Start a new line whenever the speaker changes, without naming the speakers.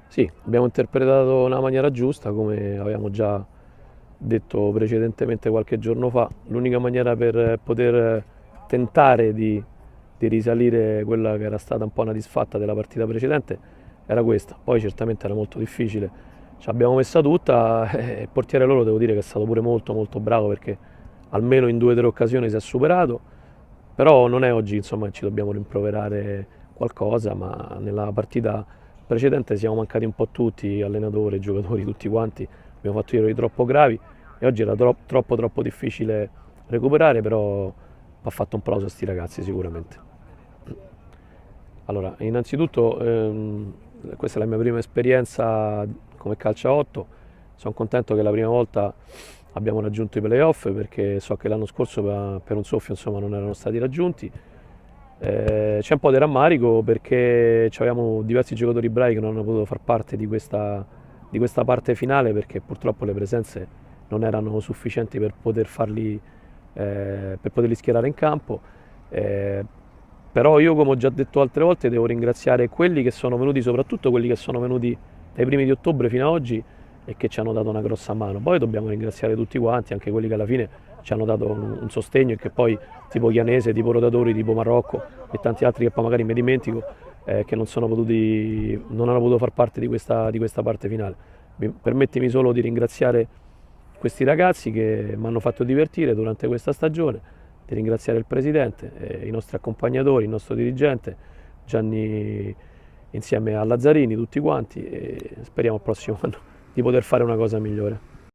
Sì, abbiamo interpretato nella maniera giusta, come avevamo già detto precedentemente qualche giorno fa. L'unica maniera per poter tentare di risalire quella che era stata un po' una disfatta della partita precedente era questa. Poi certamente era molto difficile. Ci abbiamo messa tutta e il portiere loro devo dire che è stato pure molto molto bravo perché almeno in 2 o 3 occasioni si è superato. Però non è oggi insomma, che ci dobbiamo rimproverare qualcosa, ma nella partita precedente siamo mancati un po' tutti, allenatori, giocatori, tutti quanti, abbiamo fatto errori troppo gravi e oggi era troppo difficile recuperare, però va fatto un plauso a sti ragazzi sicuramente. Allora, innanzitutto questa è la mia prima esperienza come calcio a 8, sono contento che la prima volta abbiamo raggiunto i playoff perché so che l'anno scorso per un soffio insomma, non erano stati raggiunti. C'è un po' di rammarico perché avevamo diversi giocatori bravi che non hanno potuto far parte di questa parte finale perché purtroppo le presenze non erano sufficienti per poterli schierare in campo. Eh, Però io, come ho già detto altre volte, devo ringraziare quelli che sono venuti, soprattutto quelli che sono venuti dai primi di ottobre fino ad oggi e che ci hanno dato una grossa mano. Poi dobbiamo ringraziare tutti quanti, anche quelli che alla fine ci hanno dato un sostegno e che poi, tipo Chianese, tipo Rotatori, tipo Marocco e tanti altri che poi magari mi dimentico, che non hanno potuto far parte di questa parte finale. Permettimi solo di ringraziare questi ragazzi che mi hanno fatto divertire durante questa stagione, di ringraziare il presidente, i nostri accompagnatori, il nostro dirigente, Gianni insieme a Lazzarini, tutti quanti e speriamo al prossimo anno di poter fare una cosa migliore.